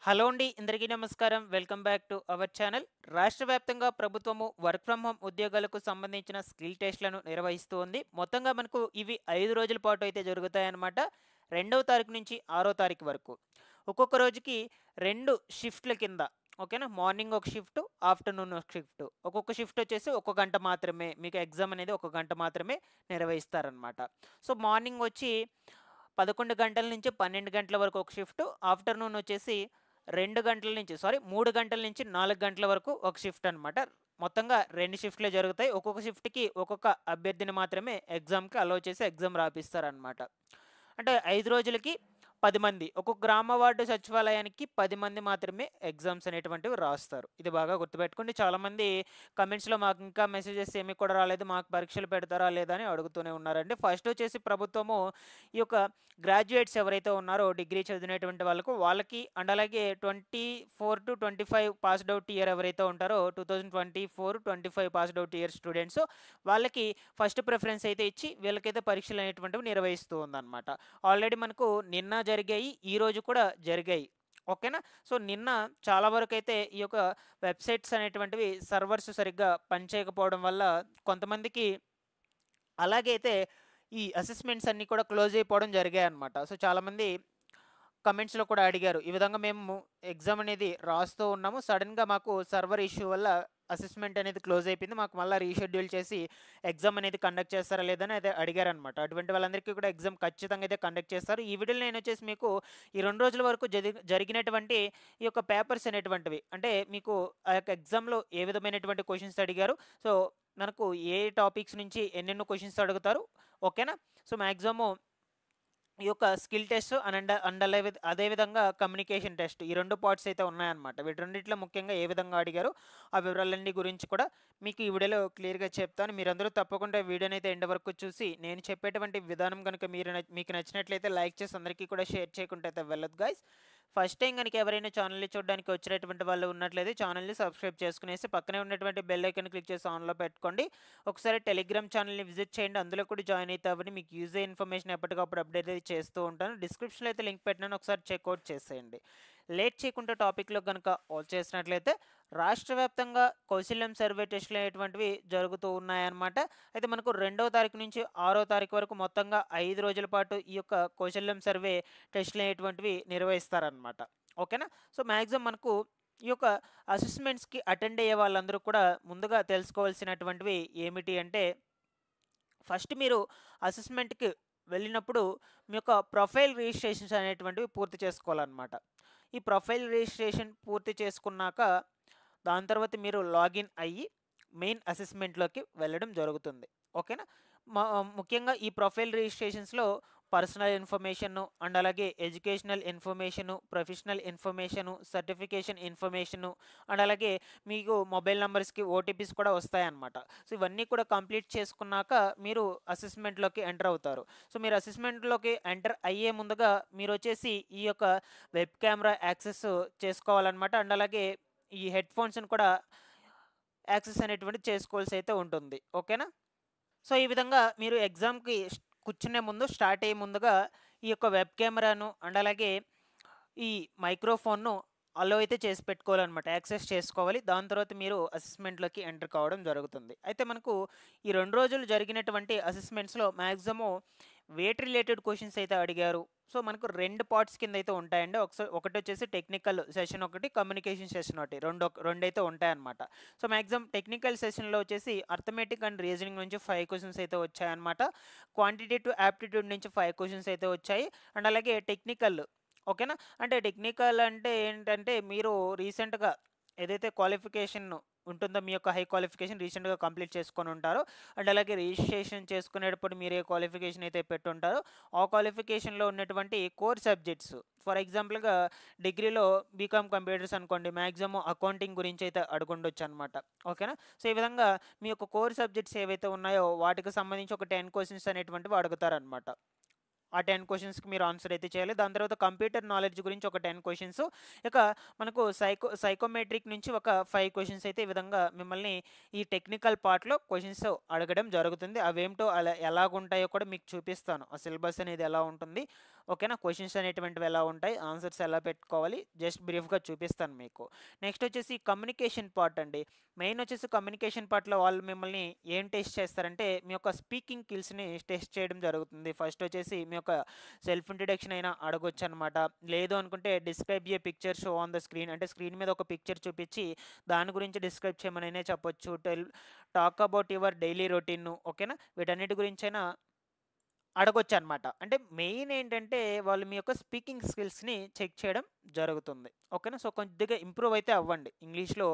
Hello అండి, అందరికీ నమస్కారం. Welcome back to our channel. రాష్ట్ర వ్యాప్తంగా ప్రభుత్వము వర్క్ ఫ్రమ్ హోమ్ ఉద్యోగాలకు సంబంధించిన స్కిల్ టెస్ట్‌లను నిర్వహిస్తూ ఉంది. మొత్తంగా మనకు ఇవి 5 రోజుల పాటు అయితే జరుగుతాయన్నమాట. 2వ తారీఖు నుంచి 6వ తారీఖు వరకు. ఒక్కొక్క రోజుకి 2 షిఫ్ట్‌ల కింద ఓకేనా. మార్నింగ్ ఒక షిఫ్ట్, ఆఫ్టర్‌నూన్ ఒక షిఫ్ట్. ఒక్కొక్క షిఫ్ట్ వచ్చేసి ఒక గంట మాత్రమే. మీకు ఎగ్జామ్ అనేది ఒక గంట మాత్రమే నిర్వహిస్తారనమాట. సో, మార్నింగ్ వచ్చి 11 గంటల నుంచి 12 గంటల వరకు ఒక షిఫ్ట్. ఆఫ్టర్‌నూన్ వచ్చేసి 3 గంటల నుంచి 4 గంటల వరకు ఒక షిఫ్ట్ అనమాట. మొత్తంగా 2 షిఫ్ట్‌లే జరుగుతాయి. ఒక్కొక్క షిఫ్ట్‌కి ఒక్కొక్క అభ్యర్థిని మాత్రమే ఎగ్జామ్‌కి అలౌ చేసి ఎగ్జామ్ రాపిస్తారనమాట. అంటే 5 రోజులకి 10 మంది. ఒక్కొక్క గ్రామ వార్డు సచివాలయానికి 10 మంది మాత్రమే ఎగ్జామ్స్ అనేటువంటివి రాస్తారు. ఇది బాగా గుర్తుపెట్టుకోండి. చాలామంది కమెంట్స్‌లో మాకు ఇంకా మెసేజెస్ ఏమి కూడా రాలేదు. మాకు పరీక్షలు పెడతారా లేదా అని అడుగుతూనే ఉన్నారండి. ఫస్ట్ వచ్చేసి ప్రభుత్వము ఈ యొక్క గ్రాడ్యుయేట్స్ ఎవరైతే ఉన్నారో డిగ్రీ చదివినటువంటి వాళ్ళకి అండ్ అలాగే 24-25 పాస్డ్ అవుట్ ఇయర్ ఎవరైతే ఉంటారో 2024-25 పాస్డ్ అవుట్ ఇయర్ స్టూడెంట్స్ వాళ్ళకి ఫస్ట్ ప్రిఫరెన్స్ అయితే ఇచ్చి వీళ్ళకైతే పరీక్షలు అనేటువంటివి నిర్వహిస్తూ ఉందన్నమాట. ఆల్రెడీ మనకు నిన్న జరిగాయి, ఈరోజు కూడా జరిగాయి. ఓకేనా. సో, నిన్న చాలా వరకైతే ఈ యొక్క వెబ్సైట్స్ అనేటువంటివి సర్వర్స్ సరిగ్గా పనిచేయకపోవడం వల్ల కొంతమందికి అలాగే అయితే ఈ అసెస్మెంట్స్ అన్నీ కూడా క్లోజ్ అయిపోవడం జరిగాయన్నమాట. సో, చాలామంది కమెంట్స్‌లో కూడా అడిగారు. ఈ విధంగా మేము ఎగ్జామ్ అనేది రాస్తూ ఉన్నాము. సడెన్‌గా మాకు సర్వర్ ఇష్యూ వల్ల అసెస్మెంట్ అనేది క్లోజ్ అయిపోయింది. మాకు మళ్ళా రీషెడ్యూల్ చేసి ఎగ్జామ్ అనేది కండక్ట్ చేస్తారా లేదని అయితే అడిగారనమాట. అటువంటి వాళ్ళందరికీ కూడా ఎగ్జామ్ ఖచ్చితంగా అయితే కండక్ట్ చేస్తారు. ఈ వీడియోలో నేనొచ్చేసి మీకు ఈ 2 రోజుల వరకు జరిగినటువంటి ఈ యొక్క పేపర్స్ అనేటువంటివి అంటే మీకు ఆ యొక్క ఎగ్జామ్‌లో ఏ విధమైనటువంటి క్వెషన్స్ అడిగారు. సో, మనకు ఏ టాపిక్స్ నుంచి ఎన్నెన్నో క్వెషన్స్ అడుగుతారు. ఓకేనా. సో, మాక్సిమము ఈ యొక్క స్కిల్ టెస్ట్ అదే విధంగా కమ్యూనికేషన్ టెస్ట్ ఈ 2 పార్ట్స్ అయితే ఉన్నాయన్నమాట. వీటి రెండిట్లో ముఖ్యంగా ఏ విధంగా అడిగారో ఆ వివరాలన్నీ గురించి కూడా మీకు ఈ వీడియోలో క్లియర్‌గా చెప్తాను. మీరందరూ తప్పకుండా వీడియోని అయితే ఎండ్ వరకు చూసి నేను చెప్పేటువంటి విధానం గనుక మీకు నచ్చినట్లయితే లైక్ చేసి అందరికీ కూడా షేర్ చేయకుండా అయితే వెళ్ళొద్దు గైస్. ఫస్ట్ టైం గనుక ఎవరైనా ఛానల్‌ని చూడడానికి వచ్చినటువంటి వాళ్ళు ఉన్నట్లయితే ఛానల్‌ని సబ్స్క్రైబ్ చేసుకునేసి పక్కనే ఉన్నటువంటి బెల్ ఐకాన్ క్లిక్ చేసి ఆన్‌లో పెట్టుకోండి. ఒకసారి టెలిగ్రామ్ ఛానల్‌ని విజిట్ చేయండి. అందులో కూడా జాయిన్ అయితే అవ్వండి. మీకు యూజ్ అయ్యే ఇన్ఫర్మేషన్ ఎప్పటికప్పుడు అప్డేట్ అయితే చేస్తూ ఉంటాను. డిస్క్రిప్షన్‌లో అయితే లింక్ పెట్టినాను. ఒకసారి చెక్‌ఔట్ చేసేయండి. లేట్ చేయకుండా టాపిక్‌లో గనుక చేసినట్లయితే రాష్ట్ర వ్యాప్తంగా కౌశల్యం సర్వే టెస్టులు అనేటువంటివి జరుగుతూ ఉన్నాయన్నమాట. అయితే మనకు 2వ తారీఖు నుంచి 6వ తారీఖు వరకు మొత్తంగా 5 రోజుల పాటు ఈ యొక్క కౌశల్యం సర్వే టెస్టులు అనేటువంటివి నిర్వహిస్తారనమాట. ఓకేనా. సో, మ్యాక్సిమం మనకు ఈ యొక్క అసెస్మెంట్స్‌కి అటెండ్ అయ్యే వాళ్ళందరూ కూడా ముందుగా తెలుసుకోవాల్సినటువంటివి ఏమిటి అంటే ఫస్ట్ మీరు అసెస్మెంట్‌కి వెళ్ళినప్పుడు మీ యొక్క ప్రొఫైల్ రిజిస్ట్రేషన్స్ అనేటువంటివి పూర్తి చేసుకోవాలన్నమాట. ఈ ప్రొఫైల్ రిజిస్ట్రేషన్ పూర్తి చేసుకున్నాక దాని తర్వాత మీరు లాగిన్ అయ్యి మెయిన్ అసెస్మెంట్‌లోకి వెళ్ళడం జరుగుతుంది. ఓకేనా. మ ముఖ్యంగా ఈ ప్రొఫైల్ రిజిస్ట్రేషన్స్‌లో పర్సనల్ ఇన్ఫర్మేషను అండ్ అలాగే educational information, professional information, certification information and అలాగే మీకు మొబైల్ నంబర్స్‌కి ఓటీపీస్ కూడా వస్తాయన్నమాట. సో, ఇవన్నీ కూడా కంప్లీట్ చేసుకున్నాక మీరు అసెస్మెంట్‌లోకి ఎంటర్ అవుతారు. సో, మీరు అసెస్మెంట్‌లోకి ఎంటర్ అయ్యే ముందుగా మీరొచ్చేసి ఈ యొక్క వెబ్ కెమెరా యాక్సెస్ చేసుకోవాలన్నమాట. అండ్ అలాగే ఈ హెడ్‌ఫోన్స్‌ని కూడా యాక్సెస్ అనేటువంటిది చేసుకోవాల్సి అయితే ఉంటుంది. ఓకేనా. సో, ఈ విధంగా మీరు ఎగ్జామ్‌కి కూర్చునే ముందు స్టార్ట్ అయ్యే ముందుగా ఈ యొక్క వెబ్ కెమెరాను అండ్ అలాగే ఈ మైక్రోఫోన్‌ను అలో అయితే చేసి పెట్టుకోవాలనమాట. యాక్సెస్ చేసుకోవాలి. దాని తర్వాత మీరు అసెస్మెంట్‌లోకి ఎంటర్ కావడం జరుగుతుంది. అయితే మనకు ఈ 2 రోజులు జరిగినటువంటి అసెస్మెంట్స్‌లో మాక్సిమం వెయిట్ రిలేటెడ్ క్వెషన్స్ అయితే అడిగారు. సో, మనకు 2 పార్ట్స్ కింద అయితే ఉంటాయండి. ఒకటొచ్చేసి టెక్నికల్ సెషన్ ఒకటి, కమ్యూనికేషన్ సెషన్ ఒకటి. రెండైతే ఉంటాయన్నమాట. సో, మాక్సిమం టెక్నికల్ సెషన్‌లో వచ్చేసి అర్థమెటిక్ అండ్ రీజనింగ్ నుంచి 5 క్వెషన్స్ అయితే వచ్చాయన్నమాట. క్వాంటిటేటివ్ యాప్టిట్యూడ్ నుంచి 5 క్వెషన్స్ అయితే వచ్చాయి. అండ్ అలాగే టెక్నికల్ ఓకేనా. అంటే టెక్నికల్ అంటే ఏంటంటే మీరు రీసెంట్‌గా ఏదైతే క్వాలిఫికేషన్ ఉంటుందో మీ యొక్క హై క్వాలిఫికేషన్ రీసెంట్‌గా కంప్లీట్ చేసుకొని ఉంటారో అండ్ అలాగే రిజిస్ట్రేషన్ చేసుకునేటప్పుడు మీరు ఏ క్వాలిఫికేషన్ అయితే పెట్టుంటారో ఆ క్వాలిఫికేషన్‌లో ఉన్నటువంటి కోర్ సబ్జెక్ట్స్ ఫర్ ఎగ్జాంపుల్‌గా డిగ్రీలో బీకామ్ కంప్యూటర్స్ అనుకోండి మాక్సిమం అకౌంటింగ్ గురించి అయితే అడుగుండొచ్చనమాట. ఓకేనా. సో, ఈ విధంగా మీ యొక్క కోర్ సబ్జెక్ట్స్ ఏవైతే ఉన్నాయో వాటికి సంబంధించి ఒక 10 క్వెషన్స్ అనేటువంటివి అడుగుతారనమాట. ఆ 10 క్వెషన్స్‌కి మీరు ఆన్సర్ అయితే చేయాలి. దాని తర్వాత కంప్యూటర్ నాలెడ్జ్ గురించి ఒక 10 క్వెషన్స్. ఇక మనకు సైకోమెట్రిక్ నుంచి ఒక 5 క్వెషన్స్ అయితే ఈ విధంగా మిమ్మల్ని ఈ టెక్నికల్ పార్ట్‌లో క్వెషన్స్ అడగడం జరుగుతుంది. అవేంటో ఎలాగుంటాయో కూడా మీకు చూపిస్తాను. ఆ సిలబస్ అనేది ఎలా ఉంటుంది. ఓకేనా. క్వశ్చన్స్ అనేటువంటివి ఎలా ఉంటాయి, ఆన్సర్స్ ఎలా పెట్టుకోవాలి జస్ట్ బ్రీఫ్గా చూపిస్తాను మీకు. నెక్స్ట్ వచ్చేసి కమ్యూనికేషన్ పార్ట్ అండి. మెయిన్ వచ్చేసి కమ్యూనికేషన్ పార్ట్లో వాళ్ళు మిమ్మల్ని ఏం టెస్ట్ చేస్తారంటే మీ యొక్క స్పీకింగ్ స్కిల్స్ని టెస్ట్ చేయడం జరుగుతుంది. ఫస్ట్ వచ్చేసి మీ యొక్క సెల్ఫ్ ఇంట్రడక్షన్ అయినా అడగొచ్చు అనమాట. లేదు అనుకుంటే describe a picture show on the screen, అంటే స్క్రీన్ మీద ఒక పిక్చర్ చూపించి దాని గురించి డిస్క్రైబ్ చేయమని చెప్పొచ్చు. Talk about your daily routine, ఓకేనా. వీటన్నిటి గురించైనా అడగొచ్చు అనమాట. అంటే మెయిన్ ఏంటంటే వాళ్ళు మీ యొక్క స్పీకింగ్ స్కిల్స్ని చెక్ చేయడం జరుగుతుంది, ఓకేనా. సో కొద్దిగా ఇంప్రూవ్ అయితే అవ్వండి ఇంగ్లీష్లో.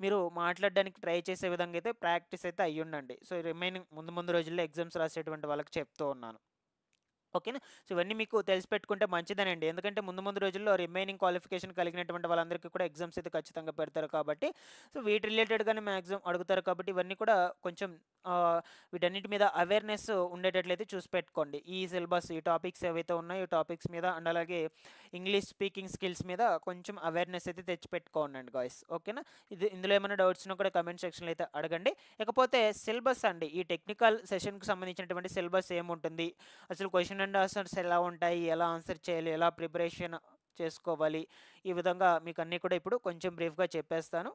మీరు మాట్లాడడానికి ట్రై చేసే విధంగా అయితే ప్రాక్టీస్ అయితే అయ్యుండండి. సో రిమైనింగ్ ముందు ముందు రోజుల్లో ఎగ్జామ్స్ రాసేటువంటి వాళ్ళకి చెప్తూ ఉన్నాను, ఓకేనా. సో ఇవన్నీ మీకు తెలిసి పెట్టుకుంటే మంచిదేనండి. ఎందుకంటే ముందు ముందు రోజుల్లో రిమైనింగ్ క్వాలిఫికేషన్ కలిగినటువంటి వాళ్ళందరికీ కూడా ఎగ్జామ్స్ అయితే ఖచ్చితంగా పెడతారు కాబట్టి, సో వీటి రిలేటెడ్గానే మ్యాక్సిమం అడుగుతారు కాబట్టి ఇవన్నీ కూడా కొంచెం వీటన్నిటి మీద అవేర్నెస్ ఉండేటట్లయితే చూసి పెట్టుకోండి. ఈ సిలబస్, ఈ టాపిక్స్ ఏవైతే ఉన్నాయో ఈ టాపిక్స్ మీద అండ్ అలాగే ఇంగ్లీష్ స్పీకింగ్ స్కిల్స్ మీద కొంచెం అవేర్నెస్ అయితే తెచ్చి పెట్టుకోండి గాయ్స్, ఓకేనా. ఇందులో ఏమైనా డౌట్స్ ఉన్నా కూడా కమెంట్ సెక్షన్లో అయితే అడగండి. ఇకపోతే సిలబస్ అండి, ఈ టెక్నికల్ సెషన్కి సంబంధించినటువంటి సిలబస్ ఏముంటుంది, అసలు క్వశ్చన్ అండ్ ఆన్సర్స్ ఎలా ఉంటాయి, ఎలా ఆన్సర్ చేయాలి, ఎలా ప్రిపరేషన్ చేసుకోవాలి, ఈ విధంగా మీకు అన్నీ కూడా ఇప్పుడు కొంచెం బ్రీఫ్గా చెప్పేస్తాను.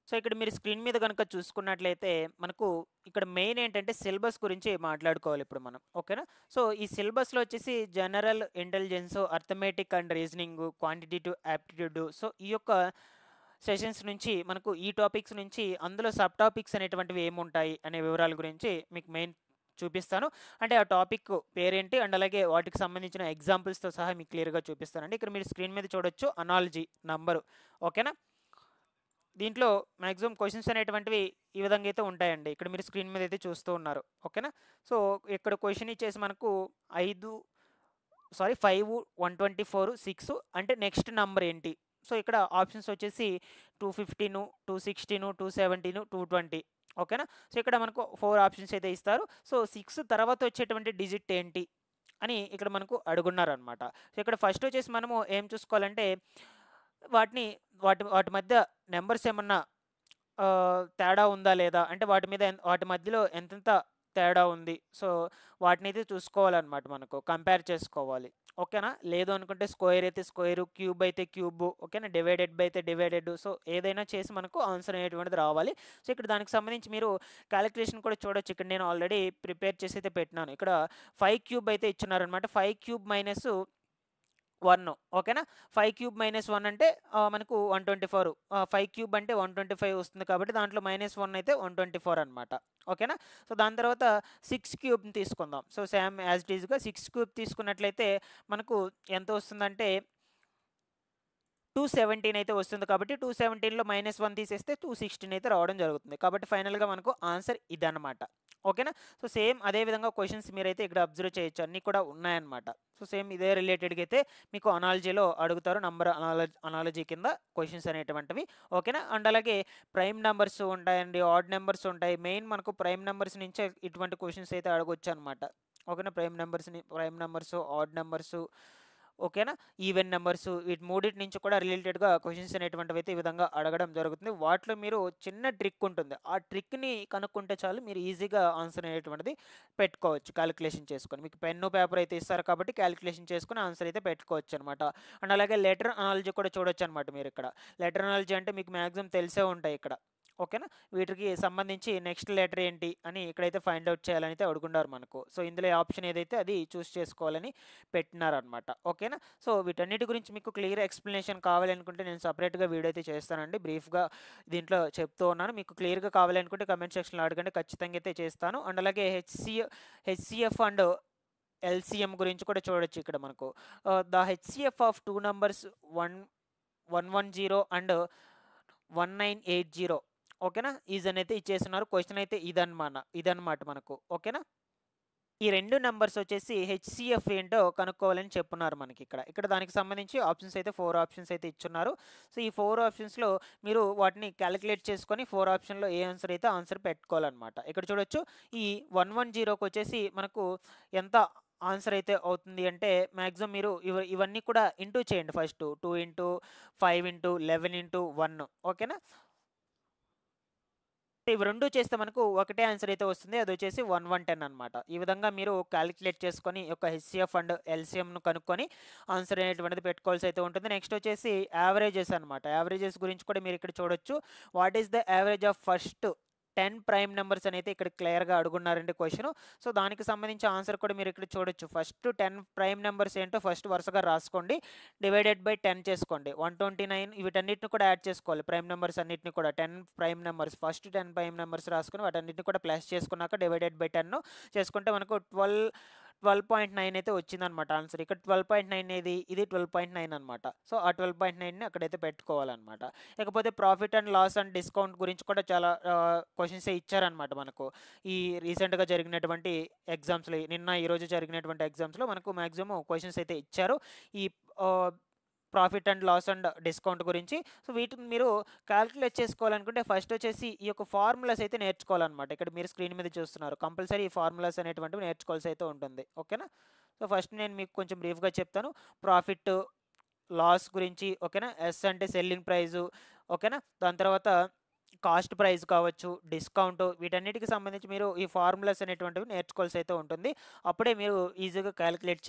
సో ఇక్కడ మీరు స్క్రీన్ మీద కనుక చూసుకున్నట్లయితే మనకు ఇక్కడ మెయిన్ ఏంటంటే సిలబస్ గురించి మాట్లాడుకోవాలి ఇప్పుడు మనం, ఓకేనా. సో ఈ సిలబస్లో వచ్చేసి general intelligence, arithmetic and reasoning, quantitative aptitude, so ఈ యొక్క సెషన్స్ నుంచి మనకు ఈ టాపిక్స్ నుంచి అందులో సబ్ టాపిక్స్ అనేటువంటివి ఏముంటాయి అనే వివరాల గురించి మీకు మెయిన్ చూపిస్తాను. అంటే ఆ టాపిక్ పేరేంటి అండ్ అలాగే వాటికి సంబంధించిన ఎగ్జాంపుల్స్తో సహా మీకు క్లియర్గా చూపిస్తానండి. ఇక్కడ మీరు స్క్రీన్ మీద చూడొచ్చు అనాలజీ నంబరు, ఓకేనా. దీంట్లో మ్యాక్సిమం క్వశ్చన్స్ అనేటువంటివి ఈ విధంగా అయితే ఉంటాయండి. ఇక్కడ మీరు స్క్రీన్ మీద అయితే చూస్తూ ఉన్నారు, ఓకేనా. సో ఇక్కడ క్వశ్చన్ ఇచ్చేసి మనకు 5 124 6 అంటే నెక్స్ట్ నంబర్ ఏంటి. సో ఇక్కడ ఆప్షన్స్ వచ్చేసి 215, 216, 217, 220, ఓకేనా. సో ఇక్కడ మనకు 4 ఆప్షన్స్ అయితే ఇస్తారు. సో 6 తర్వాత వచ్చేటువంటి డిజిట్ ఏంటి అని ఇక్కడ మనకు అడుగున్నారనమాట. సో ఇక్కడ ఫస్ట్ వచ్చేసి మనము ఏం చూసుకోవాలంటే వాటి మధ్య నెంబర్స్ ఏమన్నా తేడా ఉందా లేదా, అంటే వాటి మధ్యలో ఎంతెంత తేడా ఉంది, సో వాటిని అయితే చూసుకోవాలన్నమాట, మనకు కంపేర్ చేసుకోవాలి, ఓకేనా. లేదు అనుకుంటే స్క్వేర్ అయితే స్క్వేర్, క్యూబ్ అయితే క్యూబ్, ఓకేనా, డివైడెడ్ బై అయితే డివైడెడ్, సో ఏదైనా చేసి మనకు ఆన్సర్ అనేటువంటిది రావాలి. సో ఇక్కడ దానికి సంబంధించి మీరు క్యాలిక్యులేషన్ కూడా చూడొచ్చు. ఇక్కడ నేను ఆల్రెడీ ప్రిపేర్ చేసి అయితే పెట్టినాను. ఇక్కడ 5 క్యూబ్ అయితే ఇచ్చున్నారనమాట. 5 క్యూబ్ మైనస్ 1, ఓకేనా. 5 క్యూబ్ మైనస్ 1 అంటే మనకు 124, 5 క్యూబ్ అంటే 125 వస్తుంది కాబట్టి దాంట్లో -1 అయితే 124 అనమాట, ఓకేనా. సో దాని తర్వాత 6 క్యూబ్ని తీసుకుందాం. సో సేమ్ యాజ్ ఇట్ ఈజ్గా 6 క్యూబ్ తీసుకున్నట్లయితే మనకు ఎంత వస్తుందంటే 217 అయితే వస్తుంది కాబట్టి 217లో -1 తీసేస్తే 216 అయితే రావడం జరుగుతుంది. కాబట్టి ఫైనల్గా మనకు ఆన్సర్ ఇదన్నమాట, ఓకేనా. సో సేమ్ అదే విధంగా క్వశ్చన్స్ మీరైతే ఇక్కడ అబ్జర్వ్ చేయొచ్చు, అన్నీ కూడా ఉన్నాయన్నమాట. సో సేమ్ ఇదే రిలేటెడ్గా అయితే మీకు అనాలజీలో అడుగుతారు, నంబర్ అనాలజీ కింద క్వశ్చన్స్ అనేటువంటివి, ఓకేనా. అండ్ అలాగే ప్రైమ్ నెంబర్స్ ఉంటాయండి, ఆడ్ నెంబర్స్ ఉంటాయి. మెయిన్ మనకు ప్రైమ్ నెంబర్స్ నుంచే ఇటువంటి క్వశ్చన్స్ అయితే అడగొచ్చు అనమాట, ఓకేనా. ప్రైమ్ నెంబర్స్, ఆడ్ నెంబర్స్, ఓకేనా, ఈవెన్ నెంబర్స్, వీటి మూడింటి నుంచి కూడా రిలేటెడ్గా క్వశ్చన్స్ అనేటువంటివి అయితే ఈ విధంగా అడగడం జరుగుతుంది. వాటిలో మీరు చిన్న ట్రిక్ ఉంటుంది, ఆ ట్రిక్ని కనుక్కుంటే చాలు మీరు ఈజీగా ఆన్సర్ అనేటువంటిది పెట్టుకోవచ్చు క్యాలిక్యులేషన్ చేసుకొని. మీకు పెన్ను పేపర్ అయితే ఇస్తారు కాబట్టి క్యాలిక్యులేషన్ చేసుకుని ఆన్సర్ అయితే పెట్టుకోవచ్చు అనమాట. అండ్ అలాగే లెటర్ అనాలజీ కూడా చూడొచ్చు అనమాట. మీరు ఇక్కడ లెటర్ అనాలజీ అంటే మీకు మ్యాక్సిమం తెలిసే ఉంటాయి ఇక్కడ, ఓకేనా. వీటికి సంబంధించి నెక్స్ట్ లెటర్ ఏంటి అని ఇక్కడైతే ఫైండ్ అవుట్ చేయాలని అయితే అడుగున్నారు మనకు. సో ఇందులో ఆప్షన్ ఏదైతే అది చూస్ చేసుకోవాలని పెట్టినారనమాట, ఓకేనా. సో వీటన్నిటి గురించి మీకు క్లియర్ ఎక్స్ప్లెనేషన్ కావాలనుకుంటే నేను సపరేట్గా వీడియో అయితే చేస్తానండి, బ్రీఫ్గా దీంట్లో చెప్తూ ఉన్నాను. మీకు క్లియర్గా కావాలనుకుంటే కమెంట్ సెక్షన్లో అడగండి, ఖచ్చితంగా అయితే చేస్తాను. అండ్ అలాగే హెచ్సిఎఫ్ అండ్ ఎల్సిఎం గురించి కూడా చూడొచ్చు. ఇక్కడ మనకు the HCF of 2 numbers 110 and 1980, ఓకేనా, ఈజన్ అయితే ఇచ్చేస్తున్నారు. క్వశ్చన్ అయితే ఇదన్నమాట మనకు, ఓకేనా. ఈ 2 నెంబర్స్ వచ్చేసి హెచ్సిఎఫ్ ఏంటో కనుక్కోవాలని చెప్పున్నారు మనకి ఇక్కడ దానికి సంబంధించి ఆప్షన్స్ అయితే 4 ఆప్షన్స్ అయితే ఇచ్చున్నారు. సో ఈ 4 ఆప్షన్స్లో మీరు వాటిని క్యాలిక్యులేట్ చేసుకొని 4 ఆప్షన్లో ఏ ఆన్సర్ అయితే ఆన్సర్ పెట్టుకోవాలన్నమాట. ఇక్కడ చూడొచ్చు ఈ 110కి వచ్చేసి మనకు ఎంత ఆన్సర్ అయితే అవుతుంది అంటే మ్యాక్సిమం మీరు ఇవన్నీ కూడా ఇంటూ చేయండి. ఫస్ట్ 2 ఇంటూ 5 ఇంటూ 11 ఇంటూ 1, ఓకేనా. ఇవి 2 చేస్తే మనకు ఒకటే ఆన్సర్ అయితే వస్తుంది. అదొచ్చేసి 110 అనమాట. ఈ విధంగా మీరు కాలిక్యులేట్ చేసుకొని ఈ యొక్క హెచ్‌సీఎఫ్ అండ్ ఎల్‌సీఎంను కనుక్కొని ఆన్సర్ అనేటువంటిది పెట్టుకోవాల్సి అయితే ఉంటుంది. నెక్స్ట్ వచ్చేసి యావరేజెస్ అనమాట. యావరేజెస్ గురించి కూడా మీరు ఇక్కడ చూడొచ్చు. What is the average of first 10 prime numbers అనైతే ఇక్కడ క్లియర్‌గా అడుగున్నారండి క్వెషను. సో, దానికి సంబంధించి ఆన్సర్ కూడా మీరు ఇక్కడ చూడొచ్చు. ఫస్ట్ 10 ప్రైమ్ నంబర్స్ ఏంటో ఫస్ట్ వరుసగా రాసుకోండి. డివైడెడ్ బై 10 చేసుకోండి. 129 వీటన్నిటిని కూడా యాడ్ చేసుకోవాలి. ప్రైమ్ నంబర్స్ అన్నిటిని కూడా 10 prime numbers first 10 prime numbers రాసుకొని వాటన్నిటిని కూడా ప్లస్ చేసుకున్నాక డివైడెడ్ బై 10 చేసుకుంటే మనకు 12.9 అయితే వచ్చిందనమాట ఆన్సర్. ఇక్కడ 12.9 ఇది 12.9 అనమాట. సో, ఆ 12.9ని అక్కడైతే పెట్టుకోవాలనమాట. ఇకపోతే profit and loss and discount గురించి కూడా చాలా క్వెషన్సే ఇచ్చారనమాట మనకు. ఈ రీసెంట్‌గా జరిగినటువంటి ఎగ్జామ్స్‌లో ఈరోజు జరిగినటువంటి ఎగ్జామ్స్‌లో మనకు మాక్సిమం క్వెషన్స్ అయితే ఇచ్చారు. ఈ ఆహ్, profit and loss and discount గురించి. సో, వీటిని మీరు కాలిక్యులేట్ చేసుకోవాలనుకుంటే ఫస్ట్ వచ్చేసి ఈ యొక్క ఫార్ములాస్ అయితే నేర్చుకోవాలనమాట. ఇక్కడ మీరు స్క్రీన్ మీద చూస్తున్నారు. కంపల్సరీ ఈ ఫార్ములాస్ అనేటువంటివి నేర్చుకోవాల్సి అయితే ఉంటుంది. ఓకేనా? సో, ఫస్ట్ నేను మీకు కొంచెం బ్రీఫ్‌గా చెప్తాను. ప్రాఫిట్, లాస్ గురించి ఓకేనా? ఎస్ అంటే సెల్లింగ్ ప్రైజు ఓకేనా? దాని తర్వాత కాస్ట్ ప్రైస్ కావచ్చు, డిస్కౌంట్ వీటన్నిటికి సంబంధించి మీరు ఈ ఫార్ములాస్ అనేటువంటివి నేర్చుకోవాల్సి అయితే ఉంటుంది. అప్పుడే మీరు ఈజీగా కాలిక్యులేట్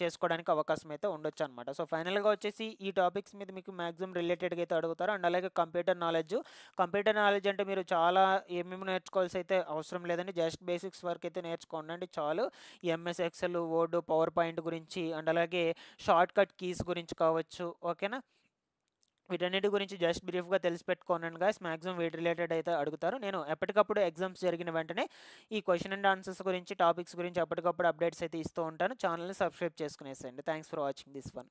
చేసుకోవడానికి అవకాశం అయితే ఉండొచ్చనమాట. సో, ఫైనల్‌గా వచ్చేసి ఈ టాపిక్స్ మీద మీకు మాక్సిమం రిలేటెడ్‌గా అయితే అడుగుతారు. అండ్ అలాగే కంప్యూటర్ నాలెడ్జ్. కంప్యూటర్ నాలెడ్జ్ అంటే మీరు చాలా ఏమేమి నేర్చుకోవాల్సి అయితే అవసరం లేదండి. జస్ట్ బేసిక్స్ వరకు అయితే నేర్చుకోండి చాలు. MS Excel, Word, PowerPoint గురించి అండ్ అలాగే షార్ట్ కట్ కీస్ గురించి కావచ్చు. ఓకేనా? వీటన్నిటి గురించి జస్ట్ బ్రీఫ్‌గా తెలిసి పెట్టుకోనండి గాయ్స్. మాక్సిమం వీటి రిలేటెడ్ అయితే అడుగుతారు. నేను ఎప్పటికప్పుడు ఎగ్జామ్స్ జరిగిన వెంటనే ఈ క్వెషన్ అండ్ ఆన్సర్స్ గురించి, టాపిక్స్ గురించి ఎప్పటికప్పుడు అప్డేట్స్ అయితే ఇస్తూ ఉంటాను. ఛానల్‌ని సబ్స్క్రైబ్ చేసుకునేసేయండి. Thanks for watching this one.